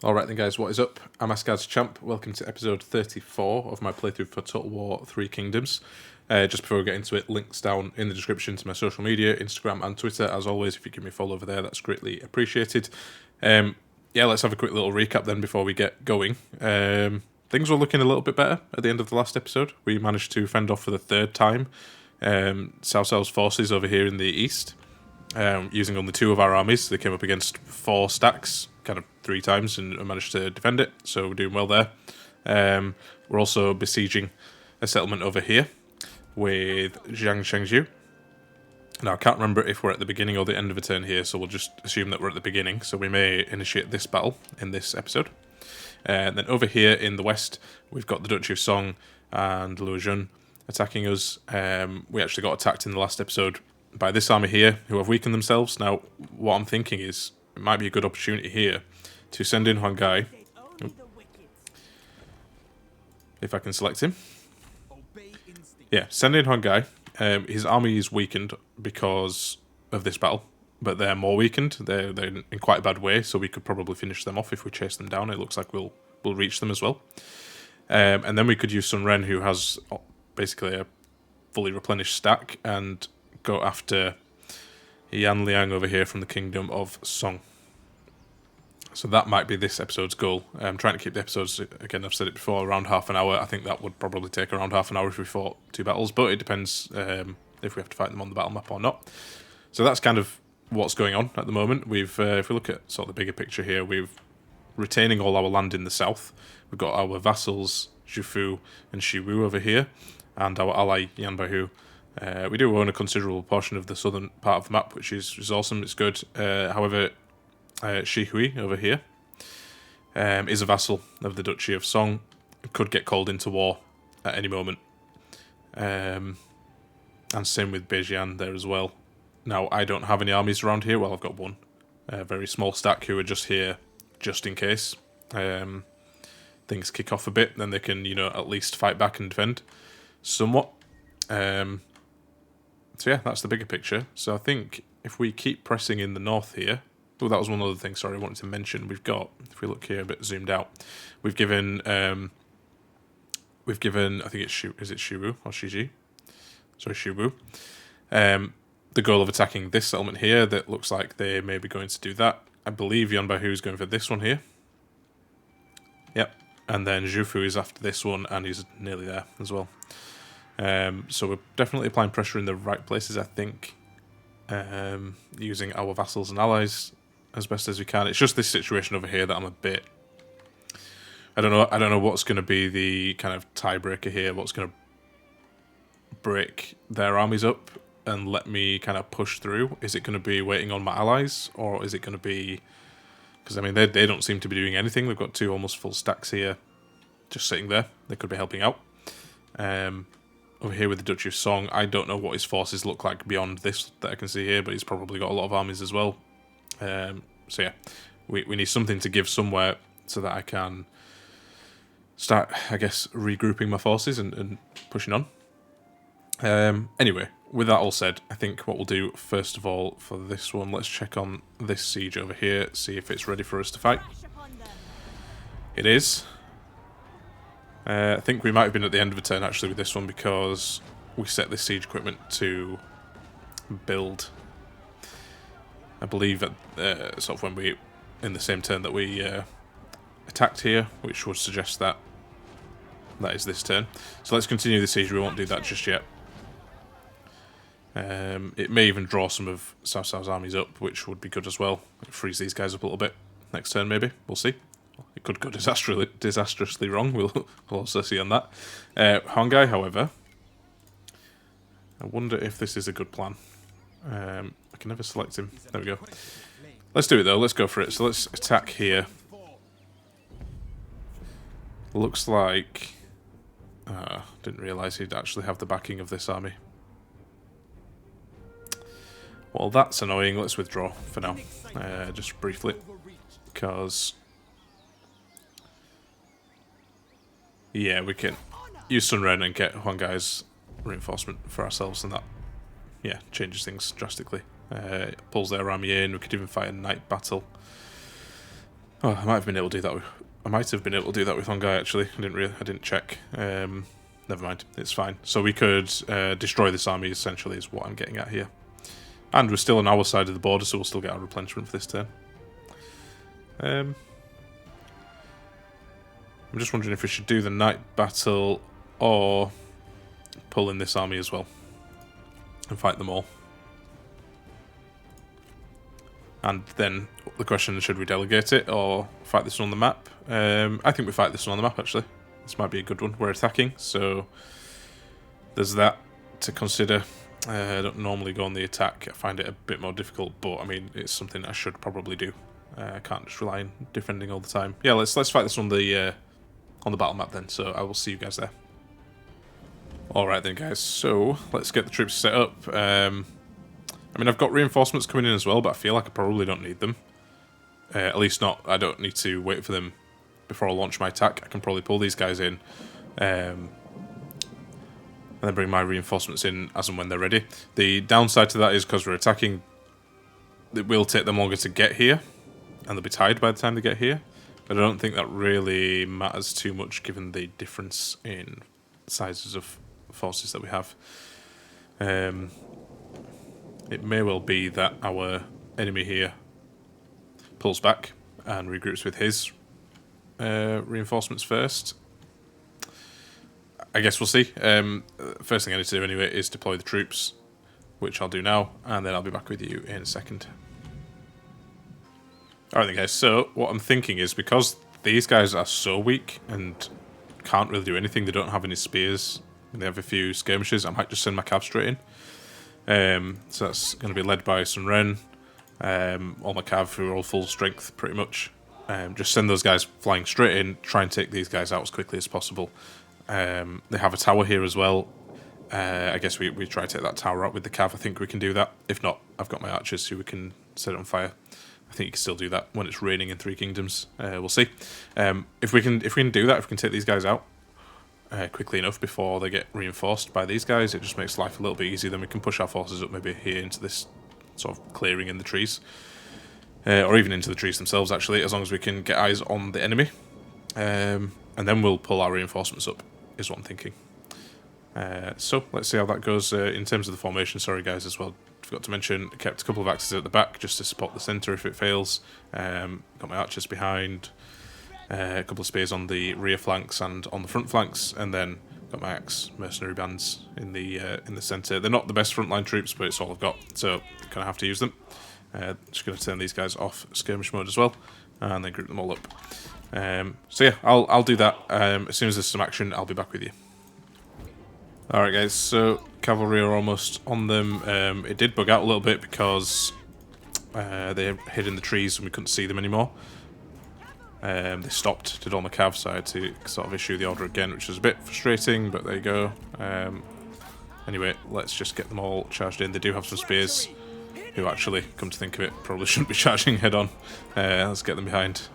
Alright then guys, what is up? I'm AsgardsChamp. Welcome to episode 34 of my playthrough for Total War 3 Kingdoms. Just before we get into it, links down in the description to my social media, Instagram and Twitter. As always, if you give me a follow over there, that's greatly appreciated. Yeah, let's have a quick little recap then before we get going. Things were looking a little bit better at the end of the last episode. We managed to fend off for the third time Cao Cao's forces over here in the east. Using only 2 of our armies. They came up against 4 stacks, kind of 3 times, and managed to defend it, so we're doing well there. We're also besieging a settlement over here with Zhang Shengzhu. Now, I can't remember if we're at the beginning or the end of a turn here, so we'll just assume that we're at the beginning, so we may initiate this battle in this episode. Then over here in the west, we've got the Duchy of Song and Luojun attacking us. We actually got attacked in the last episode by this army here, who have weakened themselves. Now, what I'm thinking is, it might be a good opportunity here to send in Huang Gai. If I can select him. Yeah, send in Huang Gai. His army is weakened because of this battle, but they're more weakened. They're in quite a bad way, so we could probably finish them off if we chase them down. It looks like we'll reach them as well. And then we could use Sun Ren, who has basically a fully replenished stack, and go after Yan Liang over here from the Kingdom of Song. So that might be this episode's goal. I'm trying to keep the episodes, again, I've said it before, around half an hour. I think that would probably take around half an hour if we fought 2 battles, but it depends if we have to fight them on the battle map or not. So that's kind of what's going on at the moment. If we look at sort of the bigger picture here, we're retaining all our land in the south. We've got our vassals, Zhufu and Shiwu over here, and our ally, Yanbaihu. We do own a considerable portion of the southern part of the map, which is awesome, it's good. However, Shi Hui over here is a vassal of the Duchy of Song. Could get called into war at any moment. And same with Beijian there as well. Now, I don't have any armies around here. Well, I've got one. A very small stack who are just here just in case. Things kick off a bit, then they can, at least fight back and defend somewhat. So yeah, that's the bigger picture. So I think if we keep pressing in the north here... Oh, that was one other thing, sorry, I wanted to mention. We've got, if we look here a bit zoomed out, we've given, I think it's is it Shiwu or Shiji? Sorry, Shiwu. The goal of attacking this settlement here, that looks like they may be going to do that. I believe Yanbaihu is going for this one here. Yep. And then Zhufu is after this one, and he's nearly there as well. So we're definitely applying pressure in the right places, I think. Using our vassals and allies as best as we can. It's just this situation over here that I'm a bit... I don't know what's going to be the kind of tiebreaker here, what's going to break their armies up and let me kind of push through. Is it going to be waiting on my allies, or is it going to be... Because, I mean, they don't seem to be doing anything. They've got 2 almost full stacks here just sitting there. They could be helping out. Over here with the Duchy of Song, I don't know what his forces look like beyond this that I can see here, but he's probably got a lot of armies as well. So yeah, we need something to give somewhere so that I can start, I guess, regrouping my forces and pushing on. Anyway, with that all said, I think what we'll do first of all for this one, let's check on this siege over here, see if it's ready for us to fight. It is. I think we might have been at the end of a turn actually with this one, because we set this siege equipment to build, I believe, at sort of when we, in the same turn that we attacked here, which would suggest that that is this turn. So let's continue the siege. We won't do that just yet. It may even draw some of Cao Cao's armies up, which would be good as well. It frees these guys up a little bit next turn maybe. We'll see. It could go disastrously wrong. We'll also see on that. Huang Gai, however, I wonder if this is a good plan. I can never select him. There we go. Let's do it though. Let's go for it. So let's attack here. Looks like... didn't realise he'd actually have the backing of this army. Well, that's annoying. Let's withdraw for now. Just briefly. Because... yeah, we can use Sun Ren and get Huang Gai's reinforcement for ourselves, and that, yeah, changes things drastically. Pulls their army in. We could even fight a night battle. Oh, I might have been able to do that. I might have been able to do that with one guy actually. I didn't check. Never mind. It's fine. So we could destroy this army. Essentially, is what I'm getting at here. And we're still on our side of the border, so we'll still get our replenishment for this turn. I'm just wondering if we should do the night battle or pull in this army as well and fight them all. And then the question is, should we delegate it or fight this one on the map? I think we fight this one on the map, actually. This might be a good one. We're attacking, so there's that to consider. I don't normally go on the attack. I find it a bit more difficult, but I mean, it's something I should probably do. I can't just rely on defending all the time. Yeah, let's fight this on the battle map then, so I will see you guys there. Alright then, guys, so let's get the troops set up. I mean, I've got reinforcements coming in as well, but I feel like I probably don't need them. At least not, I don't need to wait for them before I launch my attack. I can probably pull these guys in, and then bring my reinforcements in as and when they're ready. The downside to that is because we're attacking, it will take them longer to get here, and they'll be tired by the time they get here. But I don't think that really matters too much given the difference in sizes of forces that we have. It may well be that our enemy here pulls back and regroups with his reinforcements first. I guess we'll see. First thing I need to do anyway is deploy the troops, which I'll do now, and then I'll be back with you in a second. Alright then, guys, so what I'm thinking is, because these guys are so weak and can't really do anything, they don't have any spears, and they have a few skirmishes, I might just send my cav straight in. So that's going to be led by Sun Jian, all my cav who are all full strength pretty much. Just send those guys flying straight in, try and take these guys out as quickly as possible. They have a tower here as well. I guess we try to take that tower out with the cav. I think we can do that. If not, I've got my archers who we can set it on fire. I think you can still do that when it's raining in Three Kingdoms. We'll see. If we can do that, if we can take these guys out quickly enough before they get reinforced by these guys, it just makes life a little bit easier. Then we can push our forces up maybe here into this sort of clearing in the trees, or even into the trees themselves actually, as long as we can get eyes on the enemy, and then we'll pull our reinforcements up is what I'm thinking. So let's see how that goes. In terms of the formation, sorry guys, as well, forgot to mention, kept a couple of axes at the back just to support the centre if it fails. Got my archers behind, a couple of spears on the rear flanks and on the front flanks, and then got my axe mercenary bands in the centre. They're not the best frontline troops, but it's all I've got, so kind of have to use them. Just going to turn these guys off skirmish mode as well, and then group them all up. So yeah, I'll do that. As soon as there's some action, I'll be back with you. Alright guys, so cavalry are almost on them. It did bug out a little bit because they hid in the trees and we couldn't see them anymore. They stopped, did all my cav, so I had to sort of issue the order again, which was a bit frustrating, but there you go. Anyway, let's just get them all charged in. They do have some spears, who actually, come to think of it, probably shouldn't be charging head on. Let's get them behind.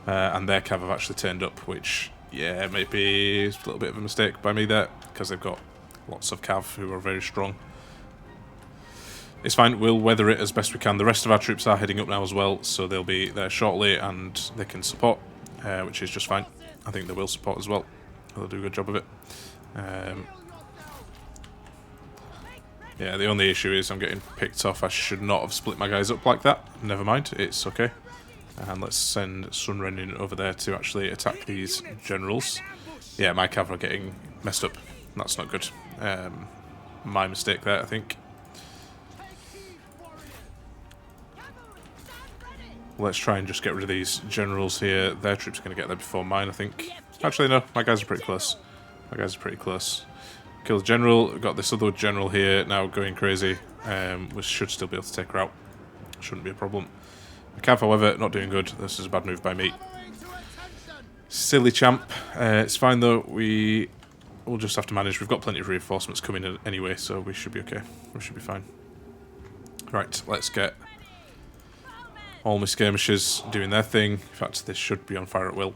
And their cav have actually turned up, which, yeah, maybe is a little bit of a mistake by me there, because they've got lots of cav who are very strong. It's fine, we'll weather it as best we can. The rest of our troops are heading up now as well, so they'll be there shortly and they can support, which is just fine. I think they will support as well. They'll do a good job of it. Yeah, the only issue is I'm getting picked off. I should not have split my guys up like that. Never mind, it's okay. And let's send Sun Jian in over there to actually attack these generals. Yeah, my cav are getting messed up. That's not good. My mistake there, I think. Let's try and just get rid of these generals here. Their troops are going to get there before mine, I think. Actually, no, my guys are pretty close. My guys are pretty close. Kill the general. Got this other general here now going crazy. We should still be able to take her out. Shouldn't be a problem. The cav, however, not doing good. This is a bad move by me. Silly champ. It's fine though. We'll just have to manage. We've got plenty of reinforcements coming in anyway, so we should be okay. We should be fine. Right, let's get all my skirmishers doing their thing. In fact, this should be on fire at will.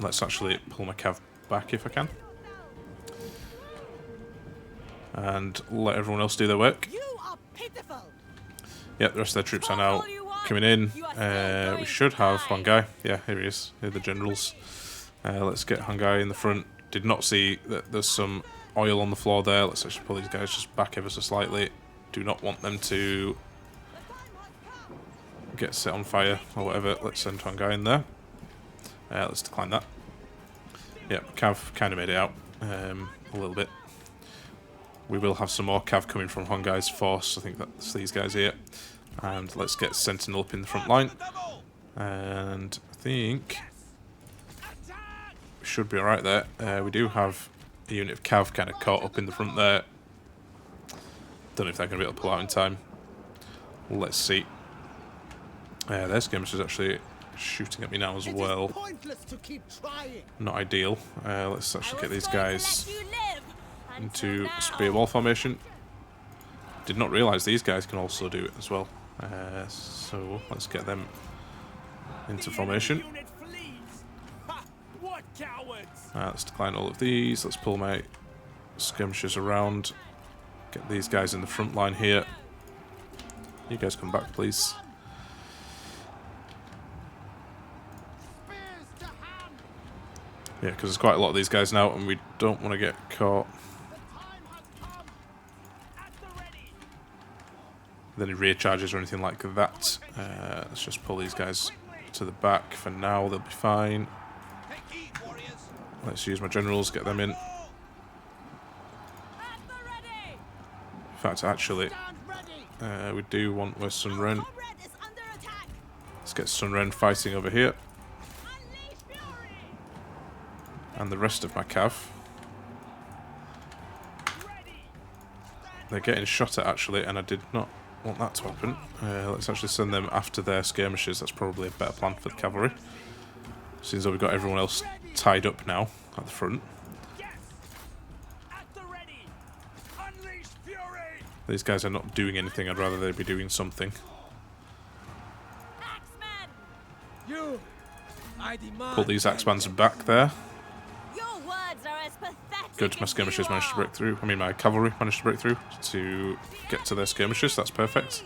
Let's actually pull my cav back if I can. And let everyone else do their work. Yep, the rest of their troops are now coming in. We should have one guy. Yeah, here he is. Here are the generals. Let's get Hungai in the front. Did not see that there's some oil on the floor there. Let's actually pull these guys just back ever so slightly. Do not want them to get set on fire or whatever. Let's send Hungai in there. Let's decline that. Yep, Cav kind of made it out a little bit. We will have some more Cav coming from Hungai's force. I think that's these guys here. And let's get Sentinel up in the front line. And I think we should be alright there. We do have a unit of Cav kind of caught up in the front there. Don't know if they're going to be able to pull out in time. Let's see. Their skirmish is actually shooting at me now as well. Not ideal. Let's actually get these guys into spear wall formation. Did not realise these guys can also do it as well. So let's get them into formation. Let's decline all of these. Let's pull my skirmishers around. Get these guys in the front line here. You guys come back, please. Yeah, because there's quite a lot of these guys now, and we don't want to get caught with any rear charges or anything like that. Let's just pull these guys to the back for now. They'll be fine. Let's use my generals, get them in. In fact, actually, we do want where's Sun Ren. Let's get Sun Ren fighting over here. And the rest of my Cav. They're getting shot at actually, and I did not want that to happen. Let's actually send them after their skirmishes. That's probably a better plan for the cavalry. Seems like we've got everyone else tied up now at the front. These guys are not doing anything. I'd rather they be doing something. Pull these axemans back there. Good, my skirmishers managed to break through. I mean, my cavalry managed to break through to get to their skirmishers. That's perfect.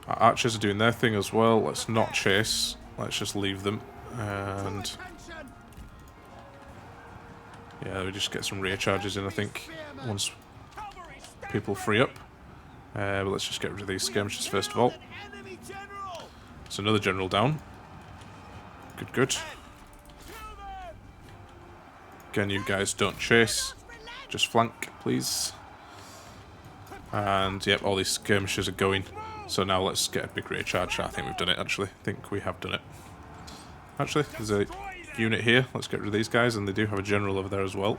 Our archers are doing their thing as well. Let's not chase. Let's just leave them. And yeah, we just get some rear charges in, I think, once people free up. But let's just get rid of these skirmishers first of all. So another general down. Good, good. Again, you guys don't chase. Just flank, please. And, yep, all these skirmishers are going. So now let's get a big rear charge. I think we've done it, actually. I think we have done it. Actually, there's a unit here. Let's get rid of these guys. And they do have a general over there as well.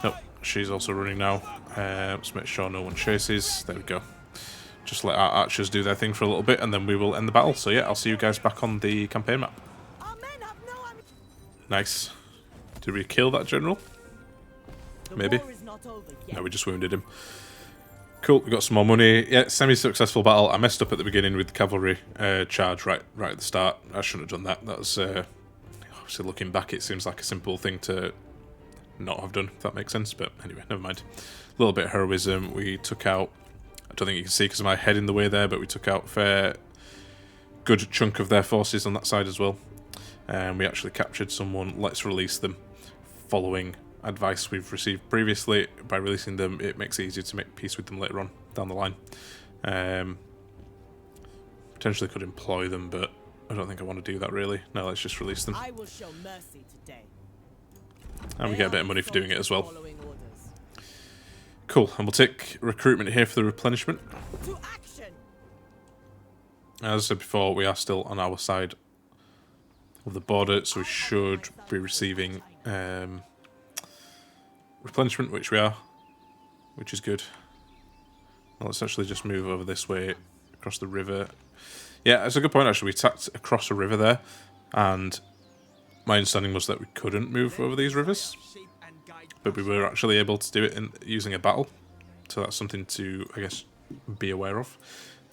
Nope, she's also running now. Let's make sure no one chases. There we go. Just let our archers do their thing for a little bit, and then we will end the battle. So yeah, I'll see you guys back on the campaign map. Nice. Did we kill that general? Maybe. No, we just wounded him. Cool, we got some more money. Yeah, semi-successful battle. I messed up at the beginning with the cavalry charge right at the start. I shouldn't have done that. That was, obviously looking back, it seems like a simple thing to not have done, if that makes sense. But anyway, never mind. A little bit of heroism. We took out, I don't think you can see because of my head in the way there, but we took out a fair good chunk of their forces on that side as well. And we actually captured someone. Let's release them. Following advice we've received previously, by releasing them, it makes it easier to make peace with them later on down the line. Potentially could employ them, but I don't think I want to do that really. No, let's just release them. I will show mercy today. And we get a bit of money for doing it as well. Cool, and we'll take recruitment here for the replenishment. As I said before, we are still on our side of the border, so we should be receiving replenishment, which we are, which is good. Well, let's actually just move over this way across the river. Yeah, that's a good point actually. We attacked across a river there, and my understanding was that we couldn't move over these rivers, but we were actually able to do it using a battle, so that's something to, I guess, be aware of.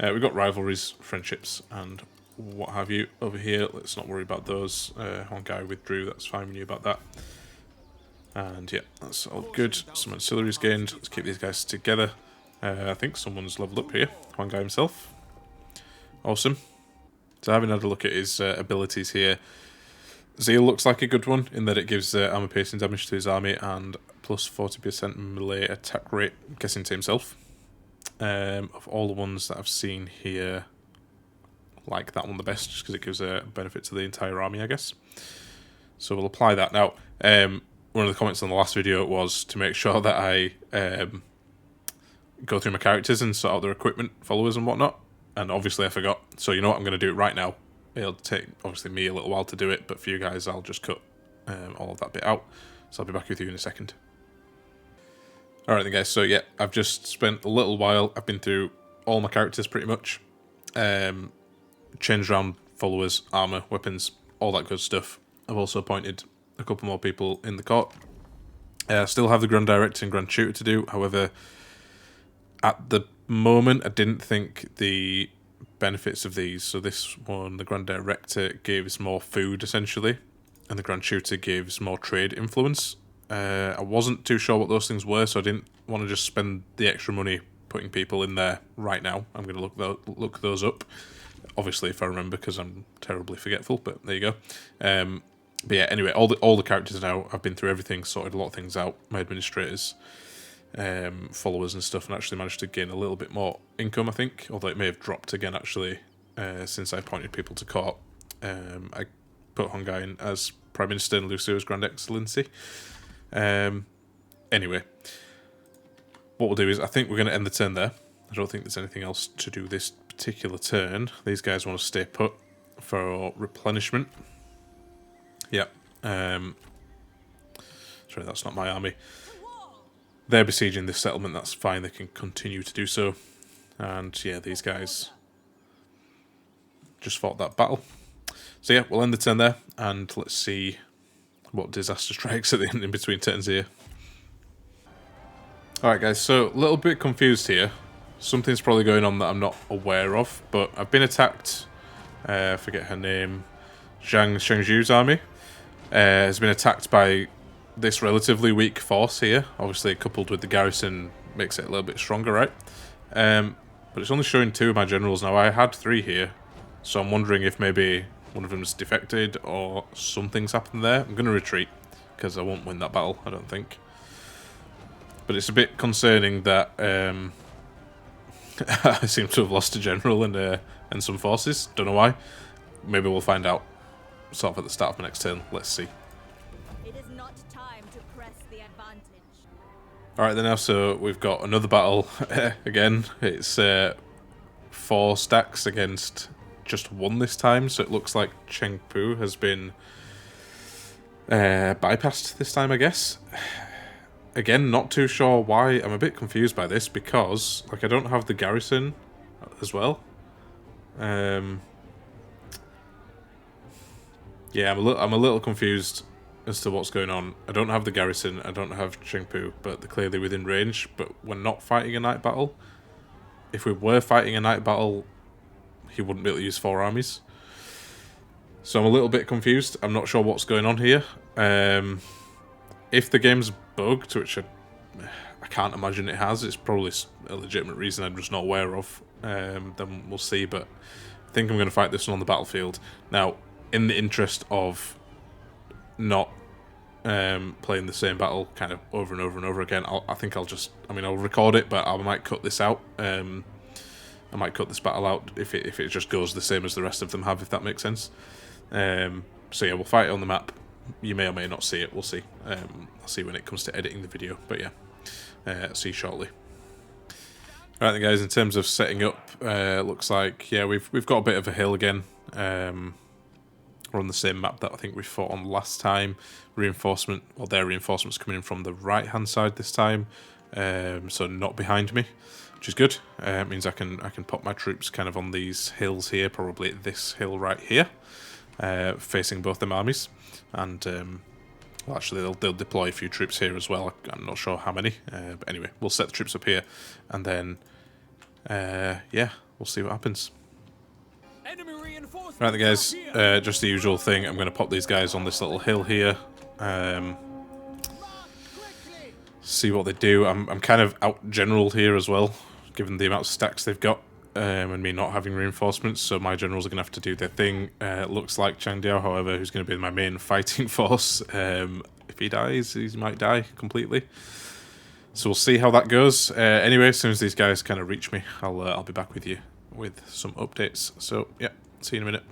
We've got rivalries, friendships, and what have you over here. Let's not worry about those. One guy withdrew, that's fine, we knew about that. And yeah, that's all good. Some auxiliaries gained. Let's keep these guys together. I think someone's leveled up here. One guy himself. Awesome. So having had a look at his abilities here, Zeal looks like a good one in that it gives armor piercing damage to his army and plus 40% melee attack rate, I'm guessing to himself. Of all the ones that I've seen here, like that one the best, just because it gives a benefit to the entire army, I guess. So we'll apply that. Now, one of the comments on the last video was to make sure that I go through my characters and sort out their equipment, followers and whatnot. And obviously I forgot. So you know what, I'm going to do it right now. It'll take, obviously, me a little while to do it, but for you guys, I'll just cut all of that bit out. So I'll be back with you in a second. Alright then guys, so yeah, I've just spent a little while. I've been through all my characters pretty much. Changed around followers, armor, weapons, all that good stuff. I've also appointed a couple more people in the court. Still have the Grand Director and Grand Tutor to do, however, at the moment I didn't think the benefits of these, so this one, the Grand Director gives more food essentially, and the Grand Tutor gives more trade influence. I wasn't too sure what those things were, so I didn't want to just spend the extra money putting people in there right now. I'm going to look those up, obviously if I remember, because I'm terribly forgetful, but there you go. But yeah, anyway, all the characters now, I've been through everything, sorted a lot of things out, my administrators, followers and stuff, and actually managed to gain a little bit more income, I think, although it may have dropped again actually since I appointed people to court. I put Hongai in as Prime Minister and Lucio as Grand Excellency. Anyway, what we'll do is, I think we're going to end the turn there. I don't think there's anything else to do this particular turn. These guys want to stay put for replenishment. Yep. Sorry, that's not my army. They're besieging this settlement, that's fine, they can continue to do so. And yeah, these guys just fought that battle. So yeah, we'll end the turn there, and let's see what disaster strikes at the end in between turns here. Alright guys, so a little bit confused here. Something's probably going on that I'm not aware of, but I've been attacked, I forget her name, Shangju's army. Has been attacked by this relatively weak force here. Obviously coupled with the garrison makes it a little bit stronger, right? But it's only showing 2 of my generals now. I had 3 here, so I'm wondering if maybe one of them's defected or something's happened there. I'm going to retreat because I won't win that battle, I don't think. But it's a bit concerning that I seem to have lost a general and some forces. Don't know why. Maybe we'll find out sort of at the start of my next turn. Let's see. It is not time to press the advantage. Alright then, now, so we've got another battle again. It's 4 stacks against just 1 this time, so it looks like Chengpu has been bypassed this time, I guess. Again, not too sure why. I'm a bit confused by this because, like, I don't have the garrison as well. Yeah, I'm a little confused as to what's going on. I don't have the garrison, I don't have Chengpu, but they're clearly within range, but we're not fighting a night battle. If we were fighting a night battle, he wouldn't be able to use 4 armies. So I'm a little bit confused. I'm not sure what's going on here. If the game's bugged, which I can't imagine it has, it's probably a legitimate reason I'm just not aware of, then we'll see, but I think I'm going to fight this one on the battlefield. Now, in the interest of not playing the same battle kind of over and over and over again, I think I'll record it, but I might cut this out. I might cut this battle out if it just goes the same as the rest of them have, if that makes sense. So yeah, we'll fight it on the map. You may or may not see it, we'll see. I'll see when it comes to editing the video, but yeah, see you shortly. Alright then guys, in terms of setting up, looks like, yeah, we've got a bit of a hill again. We're on the same map that I think we fought on last time. Reinforcement, well, their reinforcements coming in from the right hand side this time, so not behind me, which is good. It means I can pop my troops kind of on these hills here, probably at this hill right here, facing both them armies. And well, actually they'll deploy a few troops here as well. I'm not sure how many, but anyway, we'll set the troops up here, and then yeah, we'll see what happens. Right then guys, just the usual thing, I'm going to pop these guys on this little hill here, see what they do. I'm kind of out generaled here as well, given the amount of stacks they've got, and me not having reinforcements, so my generals are going to have to do their thing. Looks like Changdiao, however, who's going to be my main fighting force. If he dies, he might die completely. So we'll see how that goes. Anyway, as soon as these guys kind of reach me, I'll be back with you with some updates. So yeah, see you in a minute.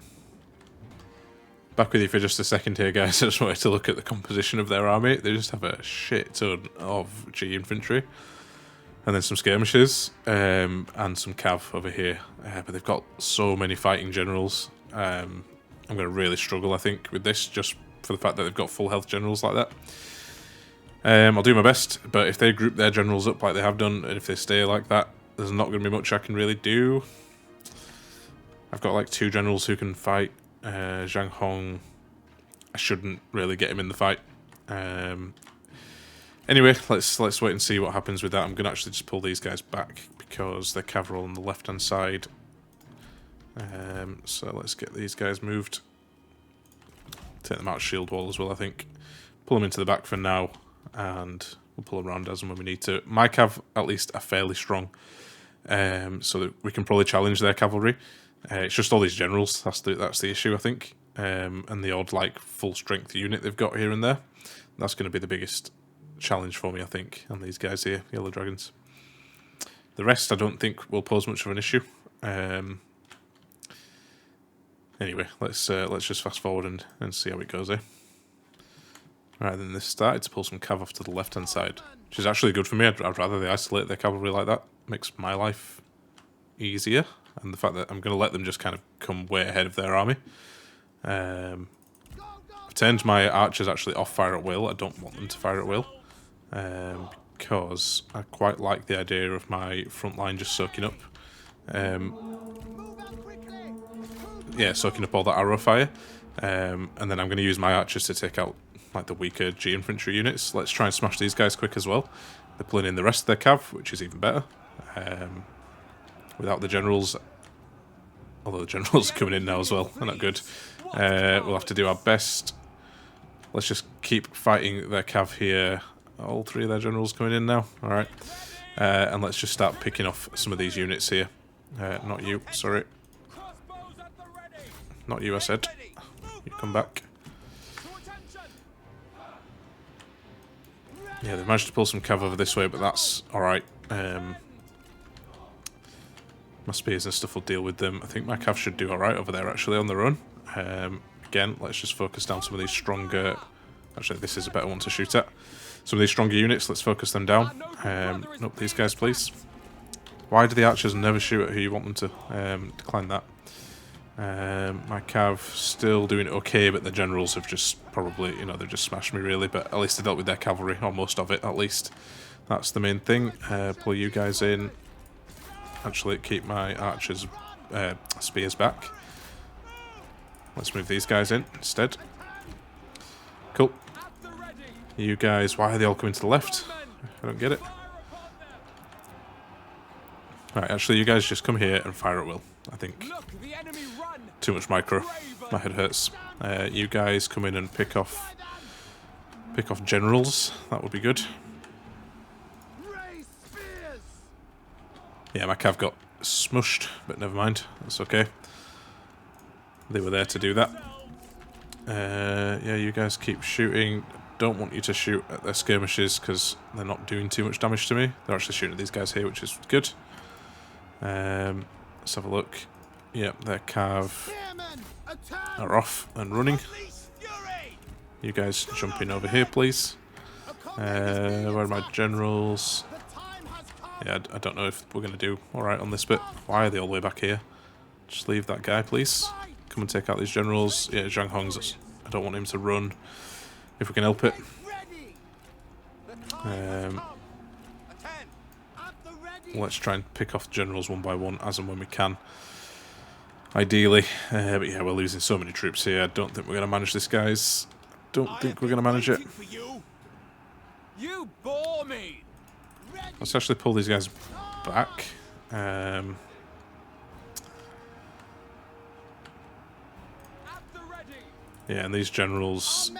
Back with you for just a second here, guys. I just wanted to look at the composition of their army. They just have a shit ton of G infantry. And then some skirmishers, and some cav over here. But they've got so many fighting generals. I'm going to really struggle, I think, with this, just for the fact that they've got full health generals like that. I'll do my best, but if they group their generals up like they have done, and if they stay like that, there's not going to be much I can really do. I've got like 2 generals who can fight. Zhang Hong, I shouldn't really get him in the fight. Anyway, let's wait and see what happens with that. I'm going to actually just pull these guys back because they're cav on the left-hand side. So let's get these guys moved. Take them out of shield wall as well, I think. Pull them into the back for now, and we'll pull them around as and when we need to. My cav, at least, are fairly strong, so that we can probably challenge their cavalry. It's just all these generals. That's the issue, I think. And the odd like full strength unit they've got here and there. That's going to be the biggest challenge for me, I think, and these guys here, Yellow Dragons. The rest I don't think will pose much of an issue. Anyway, let's just fast forward and see how it goes, eh? Alright, then they started to pull some cav off to the left hand side, which is actually good for me. I'd rather they isolate their cavalry like that. Makes my life easier, and the fact that I'm going to let them just kind of come way ahead of their army. I've turned my archers actually off fire at will. I don't want them to fire at will. Because I quite like the idea of my front line just soaking up, soaking up all that arrow fire, and then I'm going to use my archers to take out like the weaker G infantry units. Let's try and smash these guys quick as well. They're pulling in the rest of their cav, which is even better. Without the generals, although the generals are coming in now as well, they're not good. We'll have to do our best. Let's just keep fighting their cav here. All 3 of their generals coming in now. Alright. And let's just start picking off some of these units here. Not you, sorry. Not you, I said. You come back. Yeah, they've managed to pull some cav over this way, but that's alright. My spears and stuff will deal with them. I think my cav should do alright over there, actually, on their own. Again, let's just focus down some of these stronger... Actually, this is a better one to shoot at. Some of these stronger units, let's focus them down. Nope, these guys, please. Why do the archers never shoot at who you want them to? Decline that. My cav still doing okay, but the generals have just probably, they've just smashed me really, but at least they dealt with their cavalry, or most of it, at least. That's the main thing. Pull you guys in. Actually, keep my archers' spears back. Let's move these guys in instead. Cool. You guys, why are they all coming to the left? I don't get it. Alright, actually, you guys just come here and fire at will, I think. Too much micro. My head hurts. You guys come in and pick off generals. That would be good. Yeah, my cav got smushed, but never mind. That's okay. They were there to do that. Yeah, you guys keep shooting. Don't want you to shoot at their skirmishes because they're not doing too much damage to me. They're actually shooting at these guys here, which is good. Let's have a look. Yep, their cav are off and running. You guys jump in over here, please. Where are my generals? Yeah, I don't know if we're going to do alright on this bit. Why are they all the way back here? Just leave that guy, please. Come and take out these generals. Yeah, Zhang Hong's... I don't want him to run if we can help it. Let's try and pick off generals one by one as and when we can. Ideally. But yeah, we're losing so many troops here. I don't think we're going to manage this, guys. Don't think we're going to manage it. Let's actually pull these guys back. Yeah, and these generals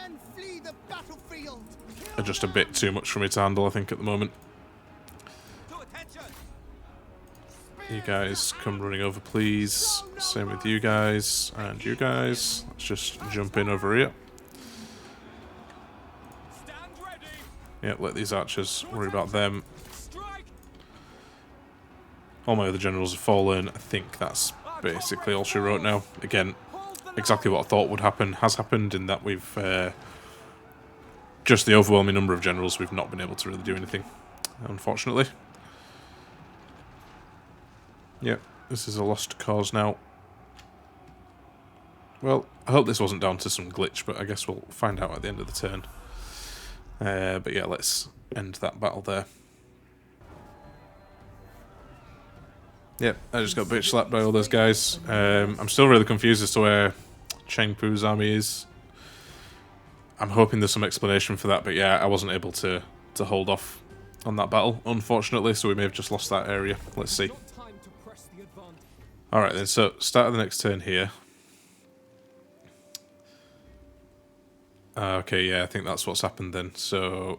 are just a bit too much for me to handle, I think, at the moment. You guys come running over, please. Same with you guys and you guys. Let's just jump in over here. Yeah, let these archers worry about them. All my other generals have fallen. I think that's basically all she wrote now. Again, exactly what I thought would happen has happened, in that we've just the overwhelming number of generals, we've not been able to really do anything, unfortunately. Yep, this is a lost cause now. Well, I hope this wasn't down to some glitch, but I guess we'll find out at the end of the turn. But yeah, let's end that battle there. Yep, I just got bitch slapped by all those guys. I'm still really confused as to where Cheng Pu's army is. I'm hoping there's some explanation for that, but yeah, I wasn't able to hold off on that battle, unfortunately, so we may have just lost that area. Let's see. Alright then, so start of the next turn here. Okay, yeah, I think that's what's happened then. So,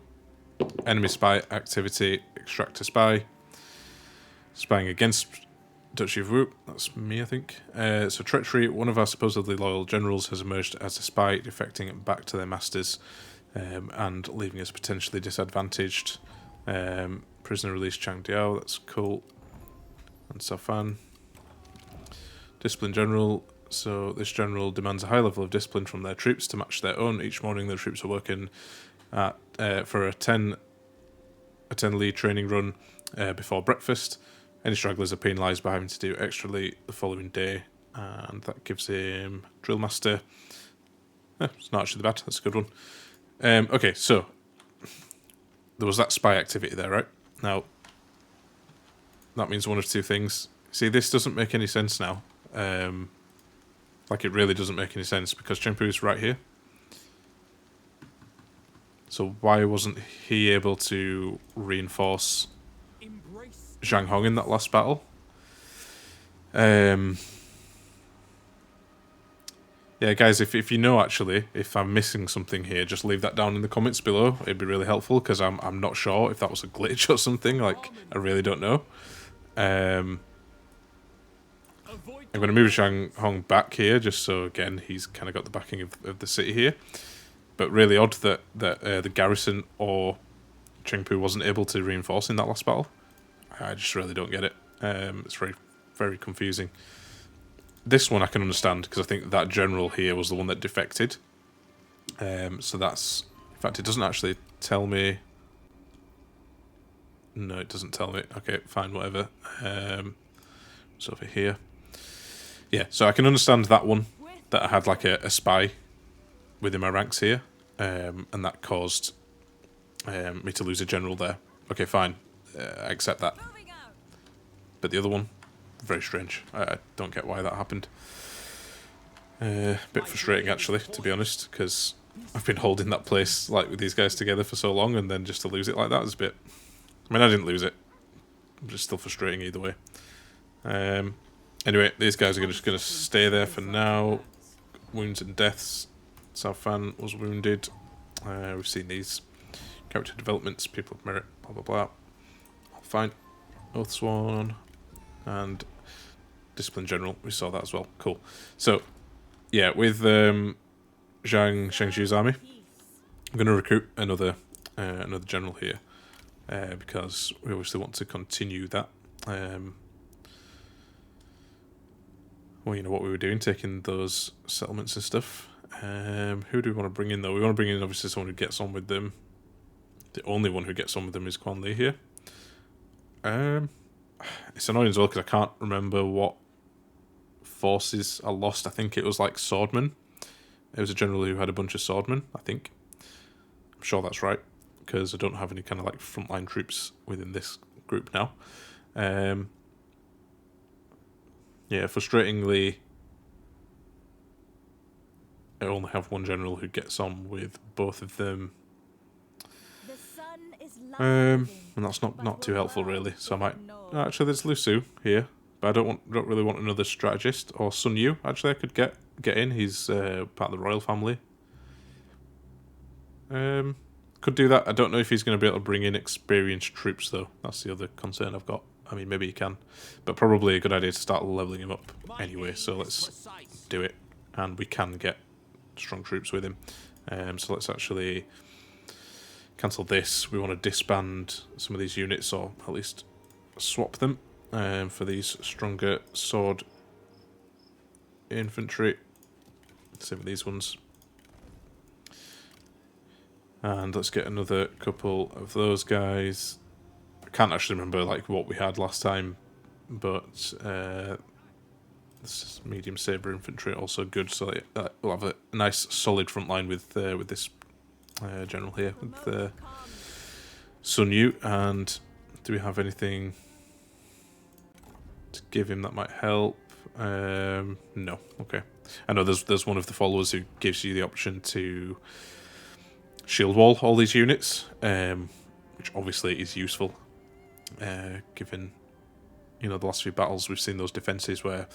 enemy spy activity, extract a spy. Spying against Duchy of Wu, that's me, I think. So treachery, one of our supposedly loyal generals has emerged as a spy, defecting back to their masters and leaving us potentially disadvantaged. Prisoner release Chang Diao, that's cool. And Safan. Discipline general, so this general demands a high level of discipline from their troops to match their own. Each morning their troops are working at, for a 10 lead training run before breakfast. Any stragglers are penalised by having to do extra late the following day, and that gives him Drill Master. It's not actually bad, that's a good one. Okay, so there was that spy activity there, right? Now, that means one of two things. See, this doesn't make any sense now. Like, it really doesn't make any sense, because Chengpu's right here. So why wasn't he able to reinforce Zhang Hong in that last battle? Yeah, guys, if you know, actually, if I'm missing something here, just leave that down in the comments below. It'd be really helpful, because I'm not sure if that was a glitch or something. Like, I really don't know. I'm going to move Zhang Hong back here, just so, again, he's kind of got the backing of the city here. But really odd that the garrison or Chengpu wasn't able to reinforce in that last battle. I just really don't get it. It's very, very confusing. This one I can understand, because I think that general here was the one that defected. So that's... In fact, it doesn't actually tell me... No, it doesn't tell me. Okay, fine, whatever. It's over here. Yeah, so I can understand that one, that I had like a spy within my ranks here, and that caused me to lose a general there. Okay, fine, I accept that. But the other one, very strange. I don't get why that happened. Bit frustrating, actually, to be honest, because I've been holding that place like with these guys together for so long, and then just to lose it like that is a bit... I mean, I didn't lose it, but it's still frustrating either way. Anyway, these guys are just going to stay there for now. Wounds and deaths. Cao Fan was wounded. We've seen these character developments, people of merit, blah blah blah. All fine. Oathsworn and Discipline General. We saw that as well. Cool. So, yeah, with Zhang Shengzhu's army, I'm going to recruit another general here because we obviously want to continue that. Well, you know what we were doing, taking those settlements and stuff. Who do we want to bring in, though? We want to bring in, obviously, someone who gets on with them. The only one who gets on with them is Quan Li here. It's annoying as well, because I can't remember what forces I lost. I think it was, like, swordmen. It was a general who had a bunch of swordmen, I think. I'm sure that's right, because I don't have any kind of, like, frontline troops within this group now. Yeah, frustratingly, I only have one general who gets on with both of them. And that's not too helpful, really. So I might... Actually, there's Lu Su here, but I don't really want another strategist. Or Sun Yu, actually, I could get in. He's part of the royal family. Could do that. I don't know if he's going to be able to bring in experienced troops, though. That's the other concern I've got. I mean, maybe you can. But probably a good idea to start leveling him up anyway. So let's do it. And we can get strong troops with him. So let's actually cancel this. We want to disband some of these units, or at least swap them for these stronger sword infantry. Same with these ones. And let's get another couple of those guys. I can't actually remember like what we had last time, but this medium saber infantry also good. So we'll have a nice solid front line with this general here with Sun Yu. And do we have anything to give him that might help? No. Okay. I know there's one of the followers who gives you the option to shield wall all these units, which obviously is useful, given the last few battles we've seen those defences where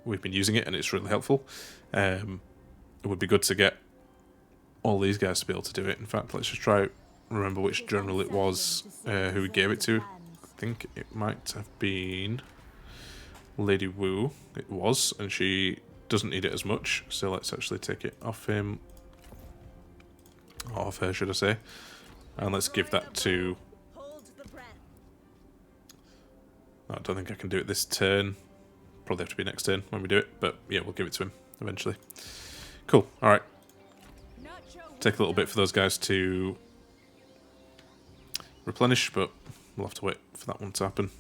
we've been using it and it's really helpful. It would be good to get all these guys to be able to do it. In fact, let's just try remember which general it was who we gave it to. I think it might have been Lady Wu. It was, and she doesn't need it as much, so let's actually take it off him. Off her, should I say. And let's give that to... I don't think I can do it this turn. Probably have to be next turn when we do it, but yeah, we'll give it to him eventually. Cool, alright. Take a little bit for those guys to replenish, but we'll have to wait for that one to happen.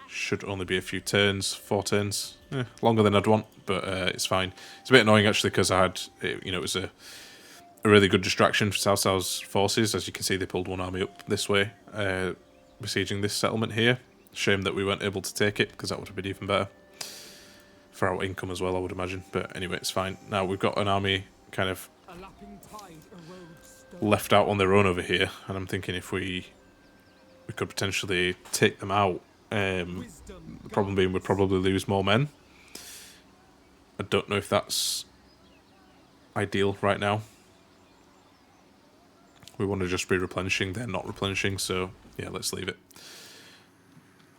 Should only be a few turns, 4 turns. Longer than I'd want, but it's fine. It's a bit annoying actually because I had, it was a really good distraction for Cao Cao's forces. As you can see, they pulled one army up this way, besieging this settlement here. Shame that we weren't able to take it, because that would have been even better. For our income as well, I would imagine. But anyway, it's fine. Now, we've got an army kind of left out on their own over here, and I'm thinking if we could potentially take them out. The problem being we'd probably lose more men. I don't know if that's ideal right now. We want to just be replenishing, they're not replenishing, so yeah, let's leave it.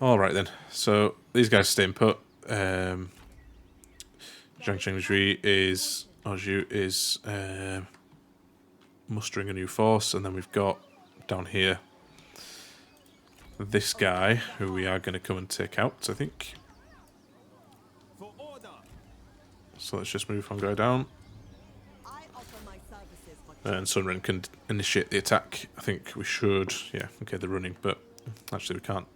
Alright then, so these guys staying put. Zhang Chengzhi is, Aju is mustering a new force, and then we've got down here this guy, who we are going to come and take out, I think. So let's just move one guy down. And Sunren can initiate the attack. I think we should... Yeah, okay, they're running, but actually we can't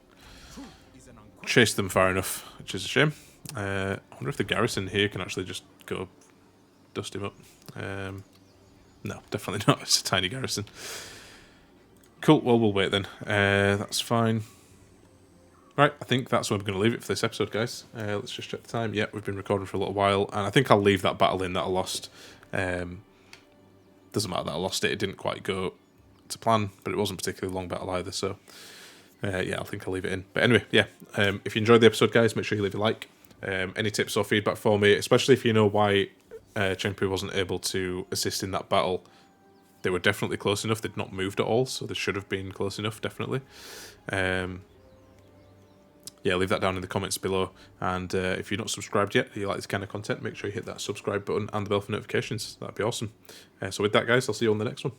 chase them far enough, which is a shame. I wonder if the garrison here can actually just go dust him up. No, definitely not. It's a tiny garrison. Cool, well, we'll wait then. That's fine. Right, I think that's where we're going to leave it for this episode, guys. Let's just check the time. Yeah, we've been recording for a little while, and I think I'll leave that battle in that I lost. Doesn't matter that I lost it. It didn't quite go to plan, but it wasn't a particularly long battle either, so yeah, I think I'll leave it in. But anyway, yeah, if you enjoyed the episode, guys, make sure you leave a like. Any tips or feedback for me, especially if you know why Chengpu wasn't able to assist in that battle. They were definitely close enough. They'd not moved at all, so they should have been close enough, definitely. Yeah, leave that down in the comments below. And if you're not subscribed yet, you like this kind of content, make sure you hit that subscribe button and the bell for notifications. That'd be awesome. So with that, guys, I'll see you on the next one.